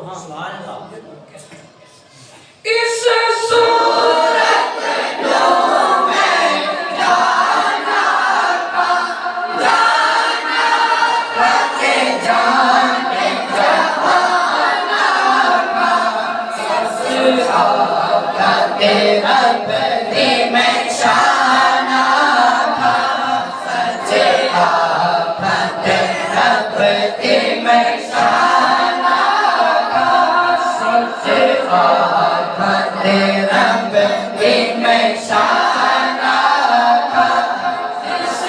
سبحان اللہ اس صورت میں جانا کا کہ جانے جہانا کا سعادت رب دی میں شانہ کا سعادت رب دی میں شانہ کا سعادت رب دی میں شانہ کا اس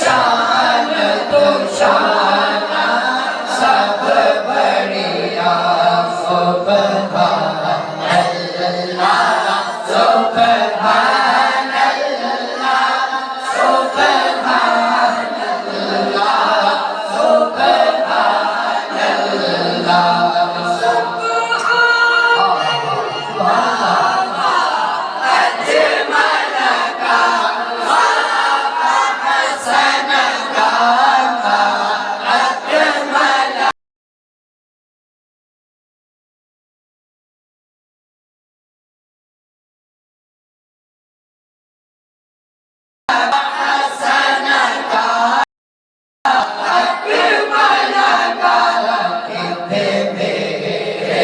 شان تو شانہ سب بڑھیا سبحان اللہ سبحان اللہ سبحان اللہ سبحان اللہ سبحان اجمل کا حسن کا اجمل حسن کا اجمل کا کتنے میرے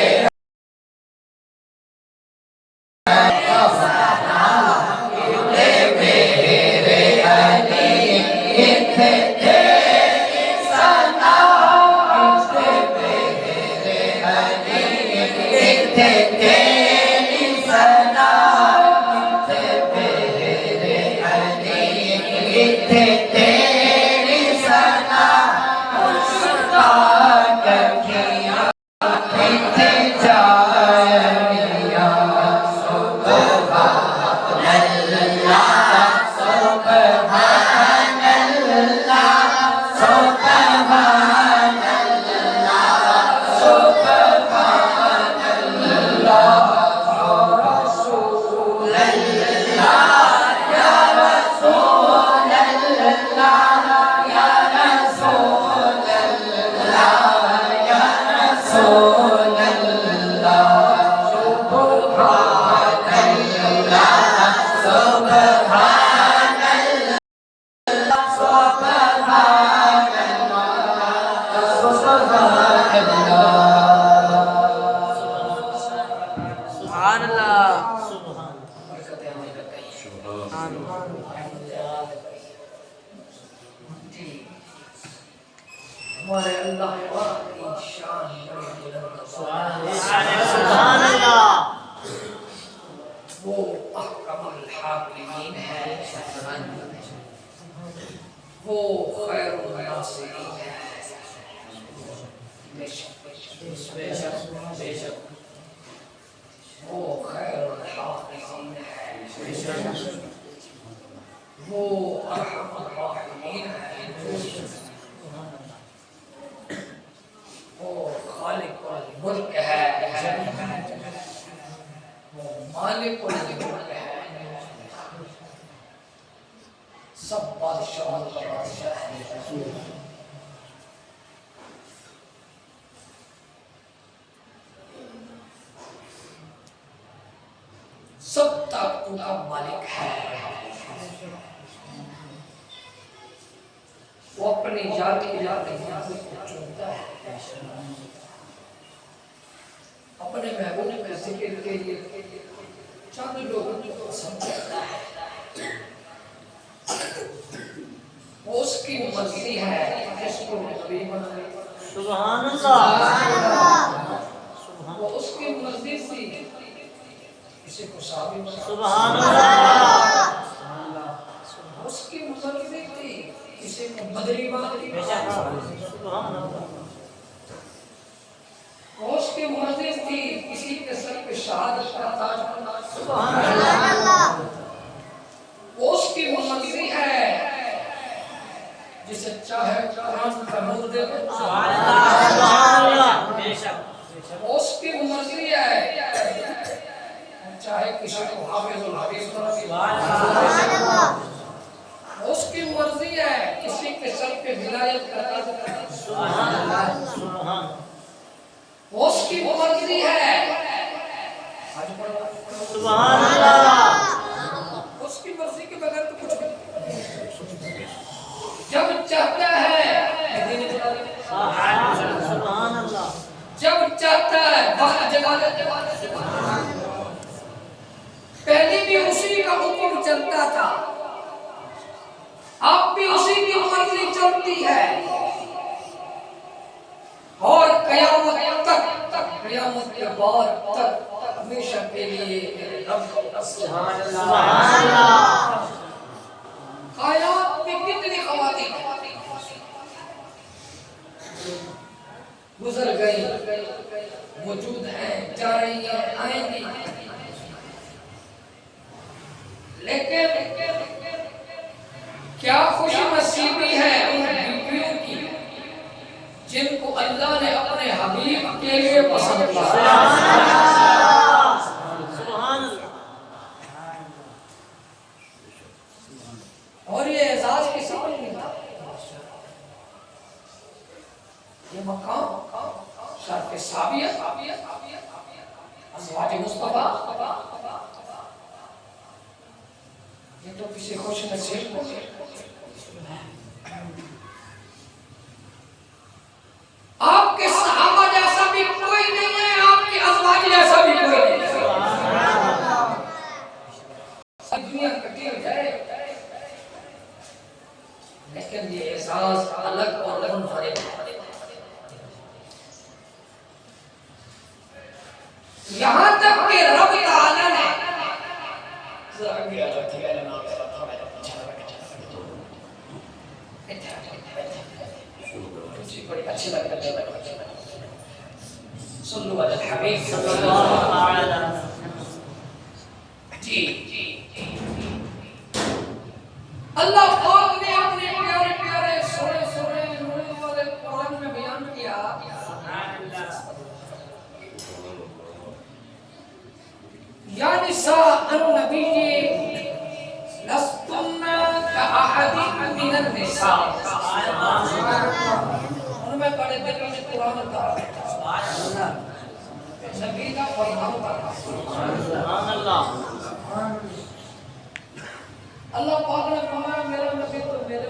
کتنے میرے علی کتنے تیری ثنا کتنے میرے علی کتنے تیری ثنا کتنے میرے علی کتنے تیری ثنا مشتاق کیا کتنے جانیا سبحان اللہ سبحان اللہ سبحان اللہ سبحان اللہ رسول اللہ یا رسول اللہ یا رسول اللہ یا رسول اللہ سبحان اللہ سبحان اللہ سبحان سبحان اللہ ہمارے اللہ پاک کی شان بڑی بلند ہے۔ سبحان اللہ وہ احکم الحاکمین ہے، وہ خیر الناصرین ہے۔ بے شک بے شک بے شک وہ خیر الحاکمین ہے، بے شک وہ ارحم الراحمین ہے، وہ خالق الملک ہے، وہ مالک الملک ہے، سب بادشاہوں کا بادشاہ ہے۔ سب طاقتوں کا مالک ہے، وہ اپنی ذاتی کو چنتا ہے، اپنے محبوب کے ذکر کے لیے چند لوگوں کو پسند کرتا ہے، وہ اس کی مرضی ہے جس کو نبی بنائے، سبحان اللہ وہ اس کی مرضی تھی کسی کو صحابی بنائے، سبحان اللہ اس کی مرضی تھی کسی کو بدری بنائے، بے شک سبحان اللہ اس کی مرضی تھی کسی کے سر پہ شہادت کا تاج بنائے، سبحان اللہ اس کی مرضی ہے جسے چاہے قرآن کا نور دے دے، سبحان اللہ بے شک اس کی مرضی ہے چاہے کسی کو حافظ الحدیث بنا دے، اس کی مرضی ہے کسی کے سر پہ ولایت کا تاج بنا دے، سبحان اللہ سبحان اس کی مرضی ہے. سبحان اللہ. اس کی مرضی کے بغیر تو کچھ نہیں. جب چاہتا ہے سبحان اللہ. جب چاہتا ہے وقت جگہ دیتا. پہلے بھی اسی کا حکم چلتا تھا, اب بھی اسی کی مرضی چلتی ہے, اور قیامت تک, قیامت کے بعد تک ہمیشہ کے لیے میرے رب. سبحان اللہ. کائنات میں کتنی خواتین گزر گئی, موجود ہیں, جا رہی ہیں, آئیں گی, لیکن کیا خوش نصیبی ہے ان بیویوں کی جن کو اللہ نے اپنے حبیب کے لیے پسند کیا. سبحان اللہ. اور یہ اعزاز کی سمجھ نہیں تھا. یہ مقام شرف ثابیت ازواج مصطفیٰ, یہ تو کسی خوش نصیب کو. آپ کے صحابہ جیسا بھی کوئی نہیں ہے, آپ کے ازواج جیسا بھی کوئی نہیں ہے. دنیا کٹی ہو جائے لیکن یہ احساس الگ اور منفرد ہے. یہاں تک کہ رب تعالی نے اچھے لگتا ہے. صلو علی الحبیب صلی اللہ علیہ وسلم. جی اللہ پاک نے اپنے پیارے پیارے سونے سونے نور والے قرآن میں بیان کیا, یا نساء النبی لستن کأحد من النساء. ان میں پڑھے تھے کہ قرآن کا نبی کا فرمان تھا. سبحان اللہ. اللہ پاک نے فرمایا میرا نبی تو میرے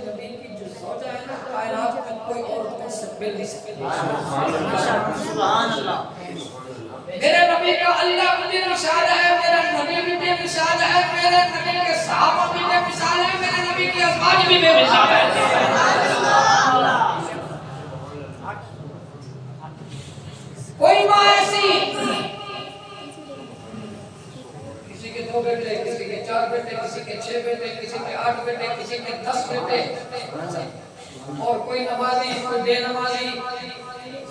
نبی کی جو زوجہ ہے نا, کائنات میں کوئی عورت کو مل نہیں سکتی. سبحان اللہ. میرے نبی کا اللہ بھی مثال ہے, میرا نبی بھی بے مثال ہے, میرے نبی کے صحابہ بھی بے مثال ہے, میرے نبی کی ازواج بھی بے مثال ہے. کوئی ماں ایسی, کسی کے 2 بیٹے, کسی کے 4 بیٹے, کسی کے 6 بیٹے, کسی کے 8 بیٹے, کسی کے 10 بیٹے, اور کوئی نمازی, کوئی بے نمازی,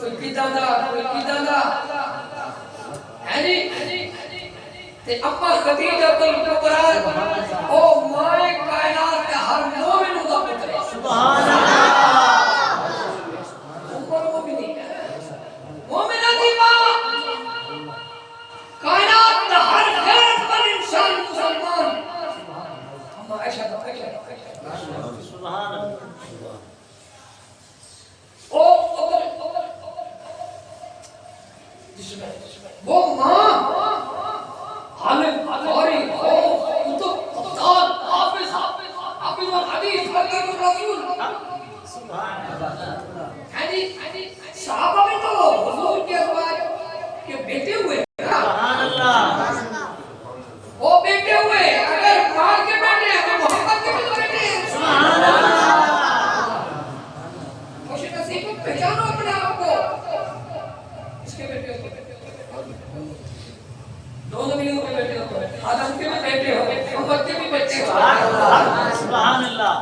کوئی پیدادا, کوئی پیدادا ہے جی. تے اما خدیجہ الکبریٰ او مائے کائنات کا ہر مومن دا پتر ہے. سبحان اللہ. اوپر مومنی مومنہ دی ماں, کائنات کا ہر غیرت مند انسان مسلمان اما عائشہ دا پتر ہے. سبحان اللہ. وہ ماں عالم, قاری, کتب, ابدال, حافظ, حافظ الحدیث, حافظ الرسول. سبحان اللہ. صحابہ میں تو حضور کے ازواج کے بیٹے ہوئے. سبحان اللہ. وہ بیٹے ہوئے, اگر ماں کے بیٹے ہیں تو محمد کے بھی بیٹے ہیں. سبحان اللہ. خوش نصیب پہچانو اپنے آپ کو, اس کے بیٹے ہو, 2 نبیوں کے بیٹے ہو, آدم کے بھی بیٹے ہو, محمد کے بھی بیٹے ہو. سبحان اللہ.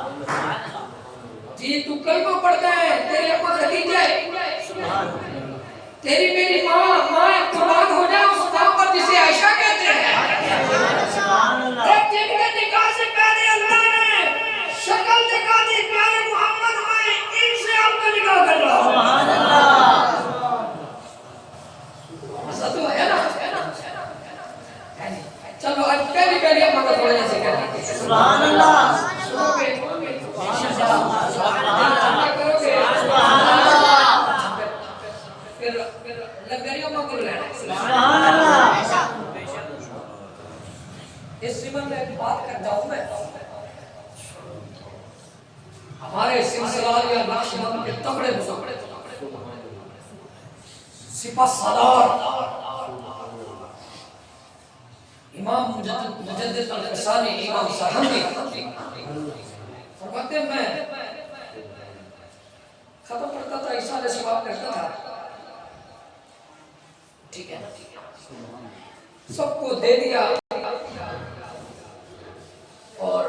جی تو کلمہ پڑھتا ہے, تیری اما خدیجہ ہے, تیری میری ماں قربان ہو جائے اس ماں پر جسے عائشہ کہتے ہیں. سبحان اللہ. جن کے نکاح سے پہلے اللہ نے شکل دکھا دی پیارے محمد میں, ان سے آپ کا نکاح کر رہا ہوں. سبحان اللہ. ایسا تو ہے نا. چلو آج پہلی اما کا تھوڑا جیسے کہتے ہیں. سبحان اللہ. پھر ہمارے سلسلہ یا نقشبند کے تگڑے بزرگ سپہ سالار امام مجدد القسانی امام سرہندی فرماتے ہیں میں ختم کرتا تھا عیسیٰ ثواب کرتا تھا ٹھیک ہے سب کو دے دیا اور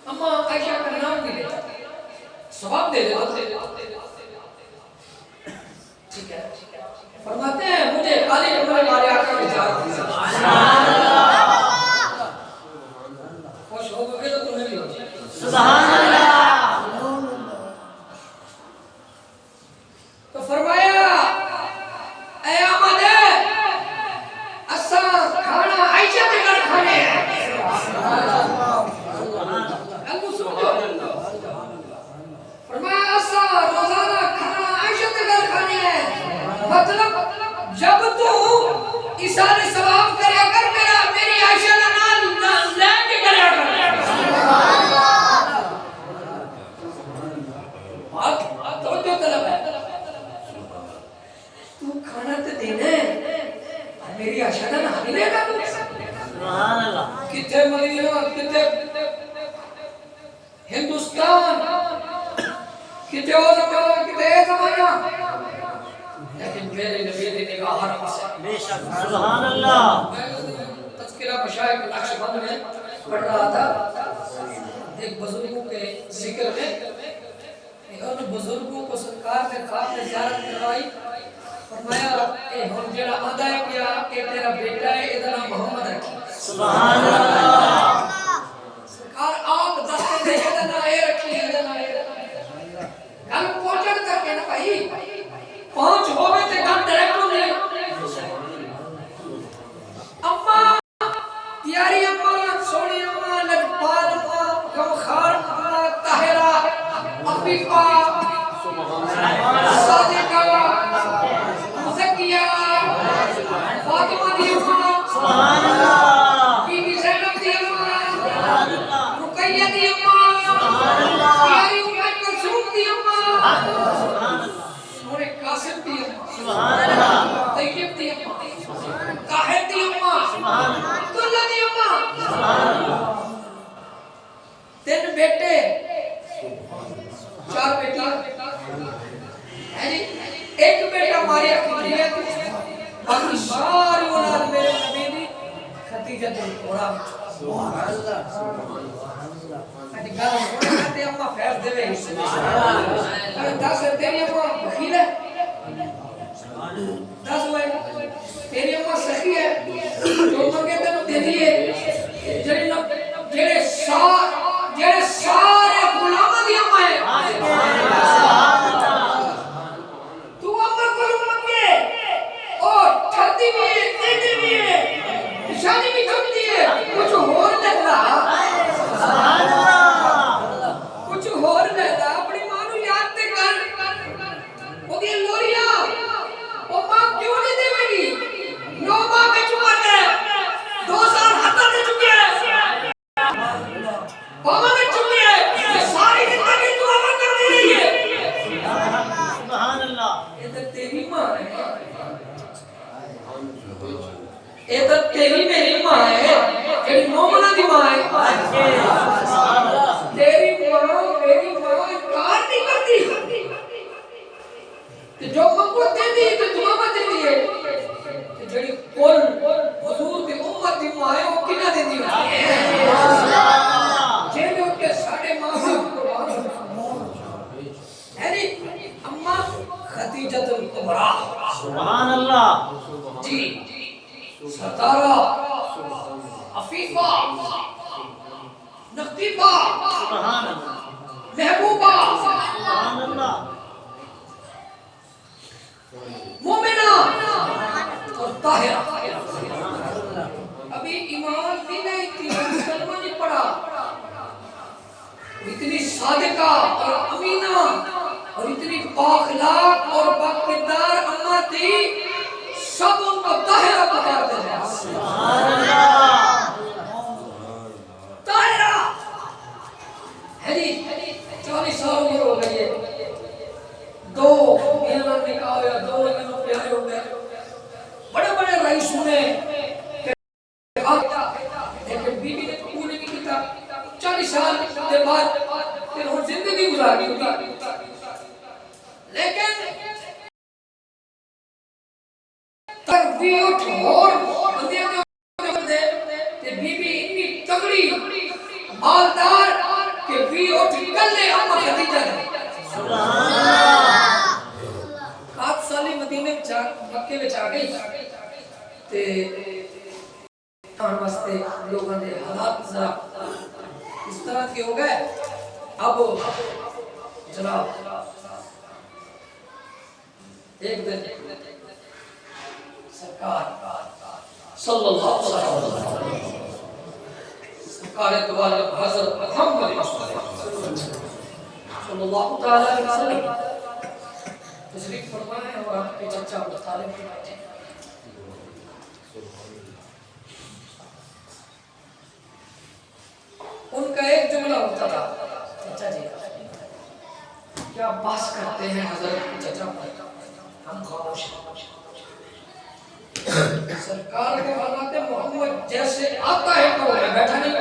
اما عائشہ کا نام بھی لیتا ثواب دے دیتا ٹھیک ہے فرماتے ہیں مجھے خالی کمرے والے آقا کی اجازت دی خوش ہو گئے تو تمہیں بھی ہو سبحان اللہ تو فرمایا اے آمد اسا کھانا عائشہ کے گھر کھانے ہیں اللہ سبحان فرمایا اسا روزانہ کھانا عائشہ کے گھر کھانے ہیں مطلب جب تو ایثار ثواب کریا کر میری عائشہ کا نام لے کے کریا کر بات توجہ طلب ہے تو کھانا تو دینا ہے میری عائشہ کا نام لے گا تو سبحان اللہ کتنے مدینہ کتنے ہندوستان کتنے اور زمانہ کتنے زمانہ لیکن میرے نبی نے نگاہ ہر پاس بے شک سبحان اللہ تذکرہ مشائخ نقشبند میں پڑھ رہا تھا ایک بزرگوں کے ذکر میں ان بزرگوں کو سرکار نے خواب میں زیارت کروائی فرمایا اے ہم جڑا آندا ہے کیا کہ تیرا بیٹا ہے ادھر محمد رکھی سبحان اللہ سرکار آپ دستے دے ادھر اے رکھی ادھر گل پہنچن کر کے نا بھائی پہنچ ہوئے تے گل ڈائریکٹ نہیں اما پیاری اما سونی اما لجپال اما غمخار اما طاہرہ عفیفہ صادقہ مزکیہ فاطمہ دی اما سبحان اللہ بی بی زینب دی اما سبحان اللہ رقیہ دی اما سبحان اللہ پیاری اما کلثوم دی اما سبحان اللہ سورہ قاسم دی اما سبحان اللہ طیب دی اما طاہر دی اما سبحان اللہ عبداللہ دی اما سبحان اللہ تین بیٹے چار بیٹیاں ہے جی ایک بیٹا ماریا کی ہے باقی ساری اولاد میرے نبی دی خدیجہ الکبریٰ سبحان اللہ اج گل ہونے کہتے اما فیض دے اگر دس تیری اما بخیل ہے دس ہوئے تیری اما سخی ہے جو منگے تینوں دے دیے جڑے سارے غلاماں دی اما ہے تو اما کو منگے اور ٹھردی بھی ہے دیتی بھی ہے نشانی بھی چھوڑتی ہے کچھ اور لگتا سبحان اللہ کچھ اور لگتا اپنی ماں نو یاد تے کر او دی لوریاں او ماں کیوں نہیں دے گی 9 ماہ میں چکا ہے 2 سال ہاتھ دے چکے ہیں بابا میں چکے ہیں یہ ساری زندگی تو عمل کر دے رہی ہے سبحان اللہ ادھر تیری ماں ہے ادھر تیری میری ماں ہے جڑی مومنہ دی ماں ہے سبحان اللہ تیری ماں میری ماں انکار نہیں کرتی کہ جو منگو دے دی تو دعا دے دی ہے جڑی کل حضور دی امت دی ماں ہے وہ کنا دے دی جے میں ان کے ساڑھے ماں باپ قربان ہے نہیں اما خدیجہ الکبریٰ سبحان اللہ جی ستارہ عفیفہ نقیبہ سبحان اللہ محبوبہ سبحان اللہ مومنہ اور طاہرہ ابھی ایمان بھی نہیں تھی کلمہ نہیں پڑھا اتنی صادقہ اور امینہ اور اتنی بااخلاق اور باکردار اماں تھی سب ان کو طاہرہ پکارتے ہیں سبحان اللہ طاہرہ سال کے بعد پھر وہ زندگی گزاری ہوگی لیکن بھی اٹھ اور بندے دے تے بی بی اتنی تگڑی مالدار کہ بھی اٹھ کلے اما خدیجہ دے 7 سالی مدینے مکے وچ آ گئی تے آن واسطے لوگوں نے حالات ذرا اس طرح کے ہو گئے اب جناب ایک دن سرکار صلی اللہ علیہ وسلم سرکار دوالب حضرت محمد صلی اللہ علیہ وسلم تشریف فرمائے اور آپ کے چچا ابو طالب کی بیٹھے ان کا ایک جملہ ہوتا تھا چچا جی کیا بحث کرتے ہیں حضرت کے چچا پر ہم خاموش ہیں سرکار کے فرماتے محمد جیسے آتا ہے کرو میں بیٹھا نہیں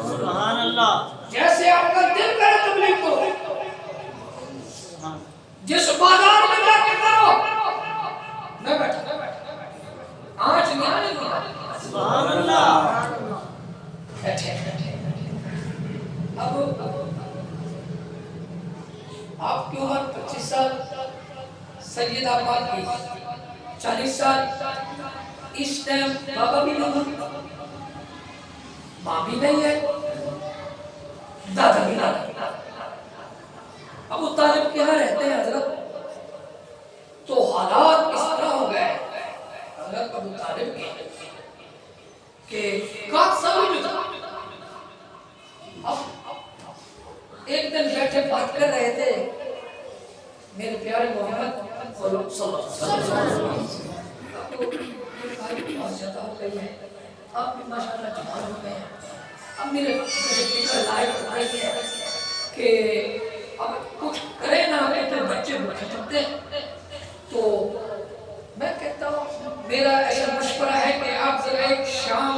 سبحان اللہ جیسے آپ کا دل کرے تبلیغ کرو جس بازار میں جا کے کرو میں بیٹھا آج نہیں آنے دوں سبحان اللہ بیٹھے اب آپ کی عمر 25 سال سیدہ پاک کی 40 سال اس ٹائم بابا بھی نہیں ماں بھی نہیں ہے دادا بھی نہیں ابو طالب کے یہاں رہتے ہیں حضرت تو حالات اس طرح ہو گئے حضرت ابو طالب کے کہ کات سال جو تھا اب ایک دن بیٹھے بات کر رہے تھے میرے پیارے محمد صلی اللہ علیہ وسلم آپ کو بہت زیادہ ہو گئی ہے آپ بھی ماشاءاللہ جوان ہو گئے ہیں اب میرے فکر لائق ہو رہی ہے کہ اب کچھ کرے نہ اپنے بچے بھوکے تھکتے تو میں کہتا ہوں میرا ایسا مشورہ ہے کہ آپ ذرا ایک شام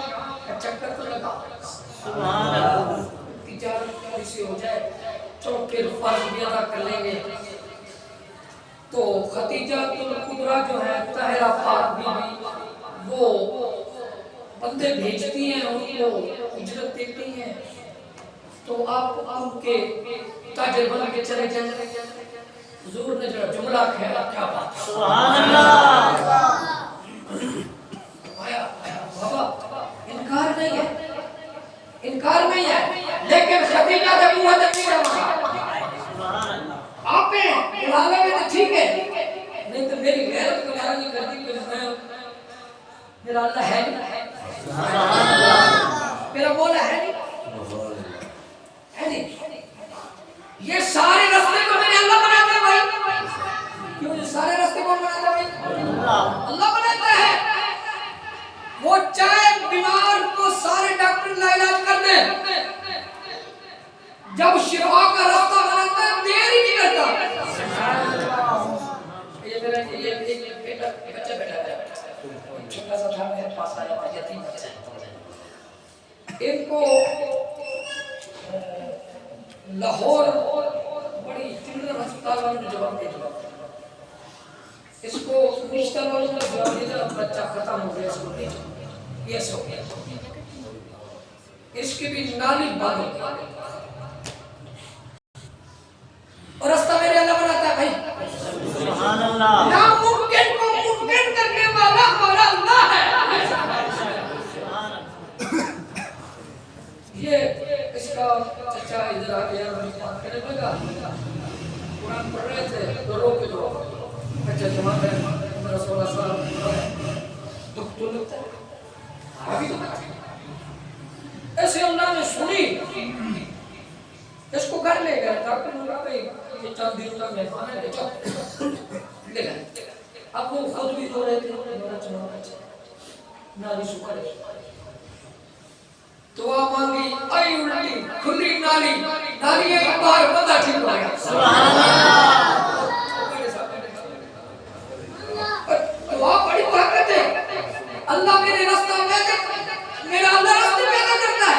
کا چکر تو لگا سبحان اللہ تجارت تھوڑی سی ہو جائے چلو پھر فرض بھی ادا کر لیں گے تو خدیجہ الکبریٰ جو ہے طاہرہ پاک بی بی وہ بندے بھیجتی ہیں ان کو اجرت دیتی ہیں تو آپ ان کے تاجر بن کے چلے جائیں حضور نے جو جملہ کہا کیا بات سبحان اللہ بابا انکار نہیں ہے لیکن خدیجہ کا منہ نہیں رہا آپ ہیں بلانے میں تو ٹھیک ہے نہیں تو میری غیرت کو مارا نہیں کرتی کہ میں میرا اللہ ہے نہیں میرا مولا ہے نہیں یہ سارے راستے کو میرے اللہ بناتا ہے بھائی کیوں یہ سارے راستے کون بناتا ہے بھائی اللہ بناتا ہے وہ چاہے بیمار کو سارے ڈاکٹر لا علاج کر دیں جب شفا کا راستہ بناتا ہے دیر ہی نہیں کرتا یہ میرا یہ بیٹا بچہ بیٹھا ہے چھوٹا سا تھا میرے پاس آیا تھا یتیم بچہ ان کو لاہور بڑی چلڈرن ہسپتال والوں نے جواب دے دیا اس کو مشتر والوں نے جواب دیا بچہ ختم ہو گیا اس کو یہ سو گیا اس کی بھی نالی بند ہو گئی اور راستہ میرے اللہ بناتا ہے بھائی سبحان اللہ ناممکن کو ممکن کرنے والا ہمارا اللہ ہے یہ اس کا چچا ادھر آ گیا بات کرنے لگا قرآن پڑھ رہے تھے تو رو کے دو بچہ جوان ہے 16 سال دکھ تو لگتا ہے ابھی تو ایسے اللہ نے سنی اس کو گھر لے گئے ڈاکٹر نے کہا بھائی یہ چند دنوں کا مہمان ہے لے جاؤ لے گئے اب وہ خود بھی دو رہے تھے میرا چناؤ بچہ نالی سکھر دعا مانگی آئی الٹی کھلی نالی ایک بار بندہ ٹھیک ہو گیا سبحان اللہ دعا بڑی طاقت ہے اللہ میرے راستہ میں میرا اللہ راستے پیدا کرتا ہے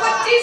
25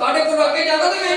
ਤੁਹਾਡੇ ਕੋਲ ਅੱਗੇ ਜਾਂਦਾ ਤਾਂ ਮੈਂ ਹੀ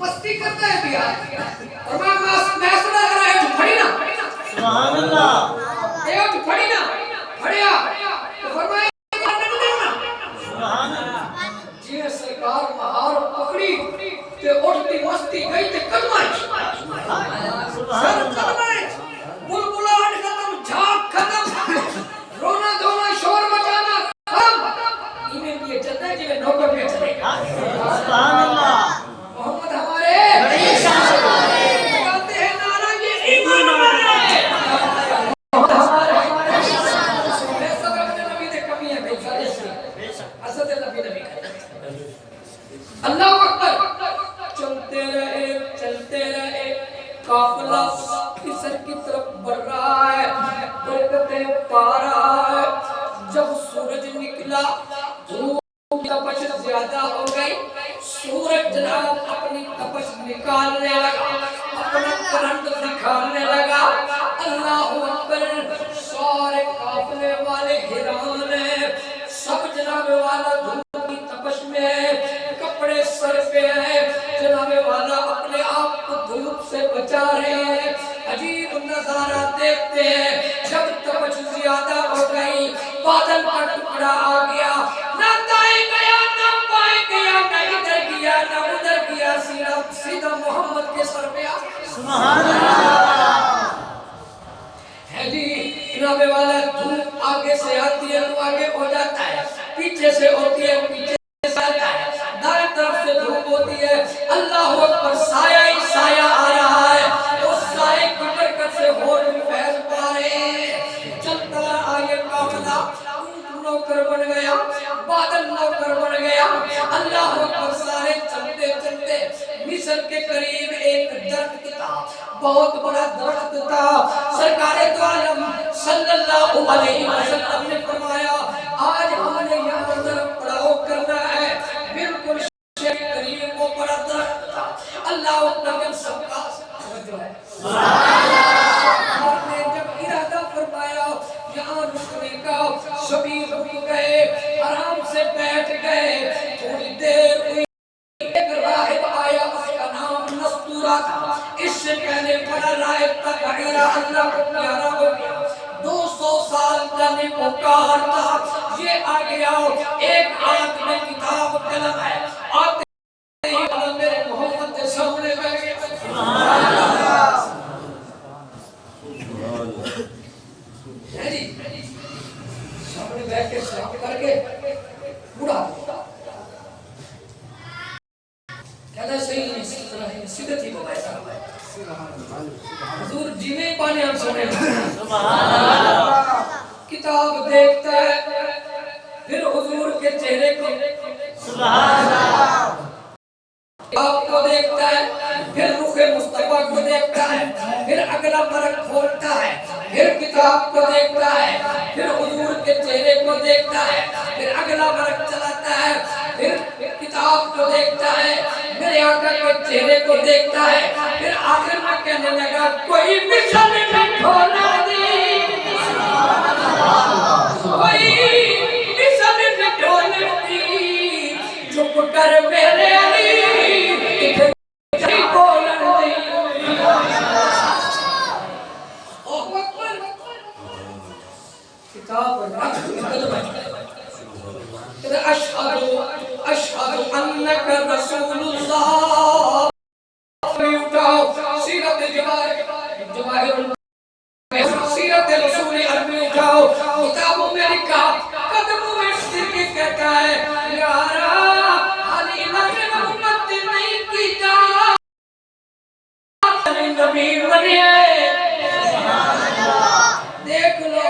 مستی کرتا ہے بیا اور میں سنا کرا ہے پھڑی نا سبحان اللہ اے اٹھ پھڑی نا پھڑیا تو فرمایا سبحان اللہ جی سرکار مہار پکڑی تے اٹھتی مستی گئی تے قدمہ سبحان اللہ بلبلاہٹ ختم جھاگ ختم رونا دھونا شور مچانا ختم انہیں لیے چلتا ہے جنہیں نوکر پہ چلے گا سبحان اللہ محمد ہمارے کہتے ہیں نعرہ یہ ایمان ہمارے محمد ہمارے بے صدر نبی دے کمی ہے بے حسد نبی اللہ اکبر چلتے رہے قافلہ کسر کی طرف بڑھ رہا ہے برکتیں پا رہا ہے جب سورج نکلا دھوپ کی تپش زیادہ ہو گئی سورج جناب اپنی تپش نکالنے لگا اپنا کرنٹ دکھانے لگا اللہ اکبر سارے قافلے والے حیران ہیں سب جناب والا دھوپ کی تپش میں کپڑے سر پہ ہیں جناب والا اپنے آپ کو دھوپ سے بچا رہے ہیں عجیب نظارہ دیکھتے ہیں جب تپش زیادہ ہو گئی بادل کا ٹکڑا آ گیا نہ دائیں گیا نہ بائیں گیا نہ ادھر گیا نہ ادھر گیا سیدھا محمد کے سر پہ آ سبحان اللہ ہے جی جناب والا دھوپ آگے سے آتی ہے تو آگے ہو جاتا ہے پیچھے سے ہوتی ہے پیچھے سے آتا ہے دائیں طرف سے دھوپ ہوتی ہے اللہ اکبر سایہ ہی سایہ آ رہا ہے اس سائے کی برکت سے اور بھی فیض پا رہے ہیں چلتا آگے قافلہ نوکر بن گیا بادل نوکر بن گیا اللہ اکبر سارے چلتے چلتے مصر کے قریب ایک درخت تھا بہت بڑا درخت تھا سرکار دو عالم صلی اللہ علیہ وسلم نے فرمایا آج ہم نے یہاں درخت پڑاؤ کرنا ہے بالکل شیخ قریب وہ بڑا درخت تھا اللہ اکبر جب سب کا توجہ ہے آپ نے جب ارادہ فرمایا یہاں رکنے کا سبھی رک گئے آرام سے بیٹھ گئے تھوڑی دیر ہوئی ایک راہب آیا اس کا نام نستورہ تھا اس سے پہلے بڑا راہب کا گھڑیرہ اللہ کو پیارا ہو گیا 200 سال جانے کو کارتا یہ آ گیا ایک ہاتھ میں کتاب قلم ہے آتے ہی میرے محمد کے سامنے بیٹھ گیا سامنے بیٹھ کے سلام کر کے بڑھا کہتا ہے صحیح نہیں سیدھت ہی بتائے صاحب حضور جینے ہی پانے ہم سنے کتاب دیکھتا ہے پھر حضور کے چہرے کو کتاب کو دیکھتا ہے پھر رخ مصطفیٰ کو دیکھتا ہے پھر اگلا برق کھولتا ہے پھر کتاب کو دیکھتا ہے پھر حضور کے چہرے کو دیکھتا ہے پھر اگلا برق چلاتا ہے پھر کتاب کو دیکھتا ہے میرے آقا کے چہرے کو دیکھتا ہے پھر آخر میں کہنے لگا کوئی مثل میں کھولا دی کوئی مثل میں کھولا دی چپ کر میرے علی اشہد انک رسول اللہ سیرت جواہر سیرت رسول عربی اٹھاؤ کتابوں میں لکھا قدموں میں سر کے کہتا ہے یارا علی نبی محمد نہیں کیتا نبی بنی ہے دیکھ لو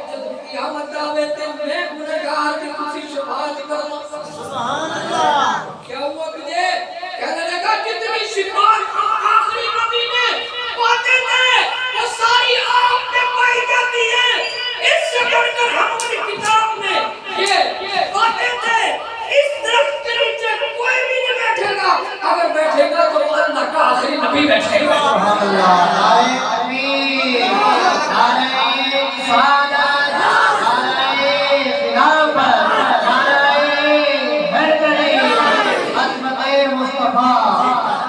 جب قیامت آوے تے میں گنہگار کی کسی شفاعت کروں سبحان اللہ کیا ہوا تجھے کہنے لگا جتنی شفاعت آخری نبی نے پاتے تھے وہ ساری آپ نے پائی جاتی ہے اس سے بڑھ کر ہم اپنی کتاب میں یہ پاتے تھے اس درخت کے نیچے کوئی بھی نہیں بیٹھے گا اگر بیٹھے گا تو اللہ کا آخری نبی بیٹھے گا سبحان اللہ نعرہ تکبیر نعرہ سعادت نعرہ خلافت نعرہ حیدری عظمت مصطفیٰ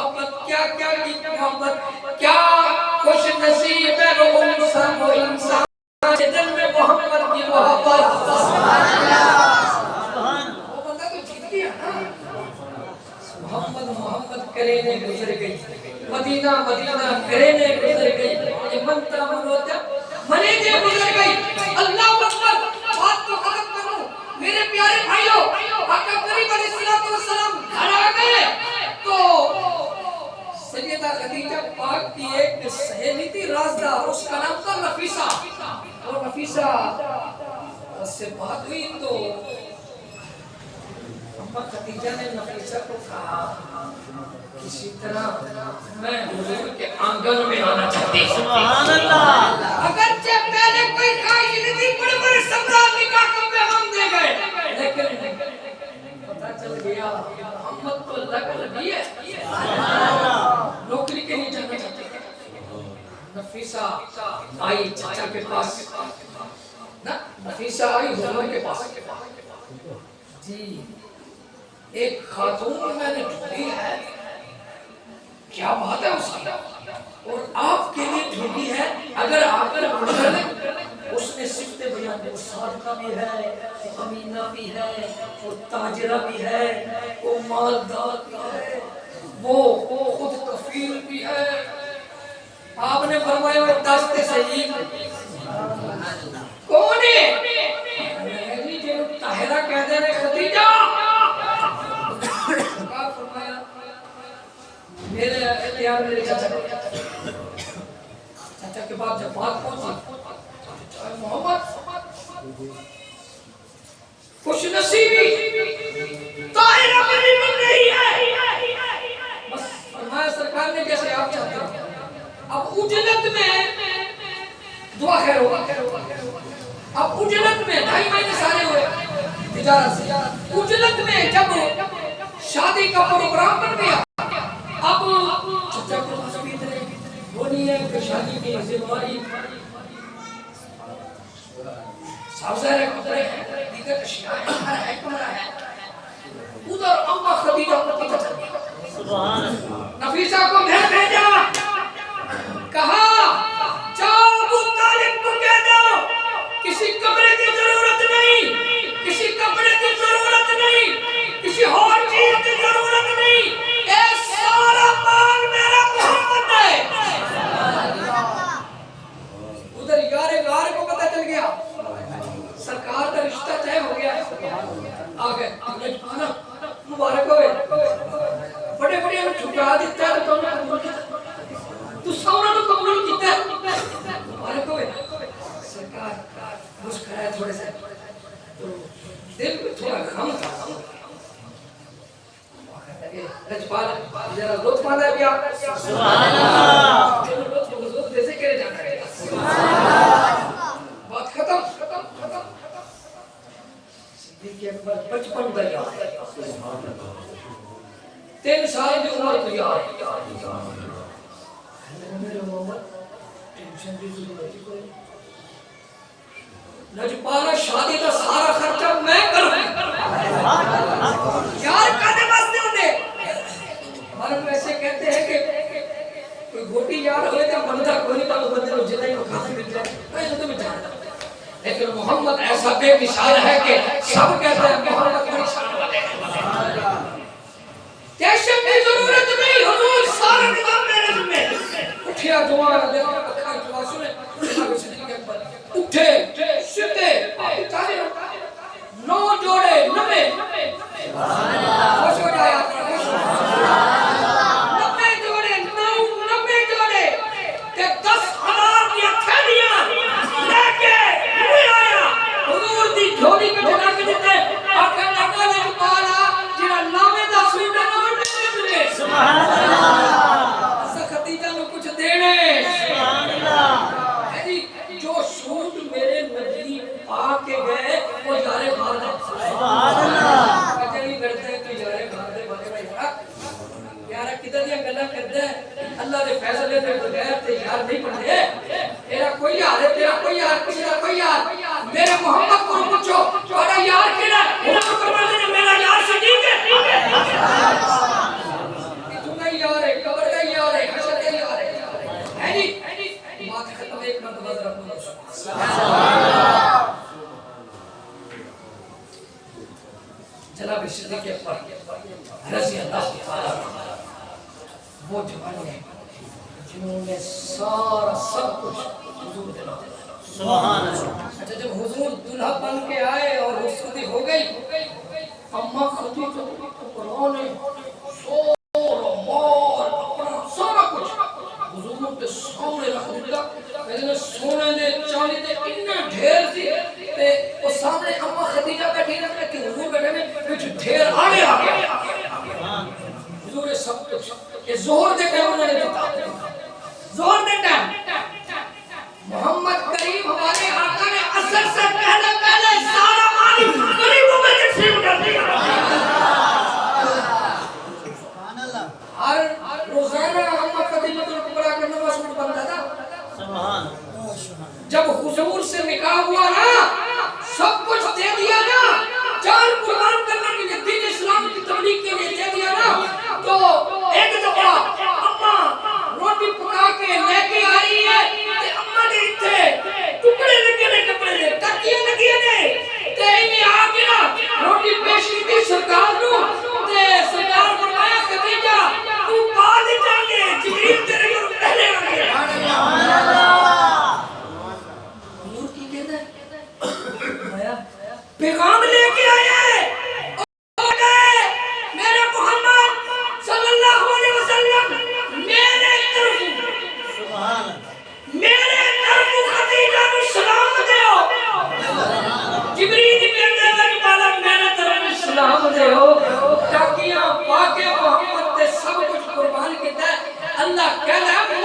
محبت کیا کیا کی محبت کیا خوش نصیب ہے وہ انسان کے دل میں محمد کی محبت وہ بندہ تو جیت گیا نا محمد کرینے گزر گئی مدینہ کرینے گزر گئی یہ منتا منوتا منیجے گزر گئی اللہ اکبر بات کو ختم کروں میرے پیارے بھائیوں آقا کریم علیہ السلام گھر آ گئے تو سیدہ خدیجہ پاک کی ایک سہیلی تھی رازدار اس کا نام تھا نفیسہ اور نفیسہ اس سے بات ہوئی تو اما خدیجہ نے نفیسہ کو کہا کسی طرح میں حضور کے آنگن میں آنا چاہتی ہوں سبحان اللہ اگرچہ پہلے کوئی خواہش نہیں تھی بڑے بڑے سمراٹ نکاح کو پیغام دے گئے لیکن پتہ چل گیا محمد تو اللہ کا نبی ہے نوکری کے لیے جانا چاہتے ہیں نفیسہ آئی چچا کے پاس نفیسہ آئی حضور کے پاس جی ایک خاتون میں نے ڈھونڈی ہے کیا بات ہے اس کی اور آپ کے لیے ڈھونڈی ہے اگر آپ کا مشکل ہے اس نے صفت بیان کی صادقہ بھی ہے امینہ بھی ہے وہ تاجرہ بھی ہے وہ مالدار بھی ہے وہ خود کفیل بھی ہے آپ نے فرمایا وہ دستے صحیح کون ہے میری جو طاہرہ کہتے ہیں خدیجہ آپ فرمایا میرے اختیار میرے چاچا کے بعد جب بات پہنچی محمد خوش نصیبی طاہرہ بنی بن رہی ہے بس فرمایا سرکار نے جیسے آپ چاہتے ہیں اب اجلت میں دعا خیر ہوگا اب اجلت میں 2.5 مہینے سارے ہوئے تجارت سے اجلت میں جب شادی کا پروگرام بن گیا اب چچا کو نصیب تھے وہ نہیں ہے کہ شادی کی ذمہ داری سازر کپڑے ہیں دیگر اشیاء ہے کمرہ ہے ادھر اما خدیجہ کو پتہ چل گیا سبحان اللہ نفیسہ کو گھر بھیجا کہا جاؤ ابو طالب کو کہہ دو کسی کمرے کی ضرورت نہیں کسی کپڑے کی ضرورت نہیں کسی اور چیز کی ضرورت نہیں اے سارا مال میرا محمد ہے ادھر یار غار کو پتہ چل گیا سرکار کا رشتہ طے ہو گیا آگے مبارک ہوئے بڑے بڑے ہمیں ٹھکرا دیتا ہے تو تو سونا تو قبول کیتا ہے مبارک ہوئے سرکار مسکرائے تھوڑے سے تو دل میں تھوڑا غم تھا رجپال ذرا لطف آتا ہے کیا سبحان اللہ لطف جیسے کرے جانا ہے بات ختم صدیق اکبر 55 کا یاد 3 سال کی عمر کو یاد میرے محمد ٹینشن کی ضرورت کوئی لجپالا شادی کا سارا خرچہ میں کروں یار کہنے واسطے ہوتے ہمارے کو ایسے کہتے ہیں کہ کوئی گھوٹی یار ہوئے تو بندہ کوئی نہیں تو بندے کو جتنا ہی وہ کھاتے مل جائے میں تو میں جانتا لیکن محمد ایسا بے مثال ہے کہ سب کہتے ہیں محمد بڑی شان والے ہیں ٹینشن کی ضرورت نہیں حضور سارا نظام میرے ذمہ اٹھیا جوان دیکھا اکھا جوان سنے اٹھے سیدھے نو جوڑے نبے خوش ہو جائے آپ نبے جوڑے 90 جوڑے کہ 10,000 کی تھیلیاں لے کے ہوئے آیا حضور دی جھولی پہ جگہ کے دیتے آقا لگا لے پالا جنہا نامے دا سوٹ نامے دے سبحان اللہ خدیجہ نے کچھ دینے سبحان اللہ جو سوٹ میرے نبی پا کے گئے وہ یارے بھار دے سبحان اللہ کجلی کرتے ہیں تو یارے بھار دے یارہ کدھر یہ گلہ کرتے ہیں اللہ نے فیصلے دے بغیر تے یار نہیں پڑھتے تیرا کوئی یار ہے تیرا کوئی یار کسی کا کوئی یار میرے محمد کو پوچھو تھوڑا یار کہنا حضور فرماتے ہیں میرا یار صدیق ہے تمہیں یار ہے کچھ بن گئے جنہوں نے سارا سب کچھ حضور دے لاتے سبحان اللہ. اچھا جب حضور دلہا بن کے آئے اور رخصتی ہو گئی اماں خدیجہ کو قرآن نے سور و مار اپنا سارا کچھ حضور کے سامنے رکھ دیا لیکن سونے دے چاندی دے اتنے ڈھیر سی تے وہ سامنے اماں خدیجہ بیٹھی رکھ کہ حضور بیٹھے میں کچھ ڈھیر آگے آ گیا حضور نے سب کچھ یہ زہر دے ٹائم انہوں نے دیتا زہر دے ٹائم محمد کریم ہمارے آقا نے اثر سے پہلے سارا مال غریبوں میں تقسیم کر دیا ہر روزانہ ہم خدیجہ الکبریٰ کا نواز سوٹ بنتا تھا سبحان. جب حضور سے نکاح ہوا نا سب کچھ دے دیا نا جان قربان کرنے کے لیے دین اسلام کی تبلیغ کے لیے دے دیا نا تو ایک دفعہ اماں روٹی پکا کے لے کے آ رہی ہے تے اماں نے اتنے ٹکڑے لگے نے کپڑے دے تکیے لگے نے تے انہیں آ کے نا روٹی پیش کی تھی سرکار نو تے سرکار فرمایا خدیجہ تو بعد چاہیے جبریل تیرے کو پہلے آ گیا سبحان اللہ. حضور کی کہتا ہے پیغام لے کے آئے اور گئے میرے محمد صلی اللہ علیہ وسلم میرے طرف سبحان. خدیجہ کو سلام دیو جبریل کہتے ہیں کہ بالا میرے طرف سلام دیو تاکہ پاک محمد تے سب کچھ قربان کیتا ہے اللہ کہتا ہے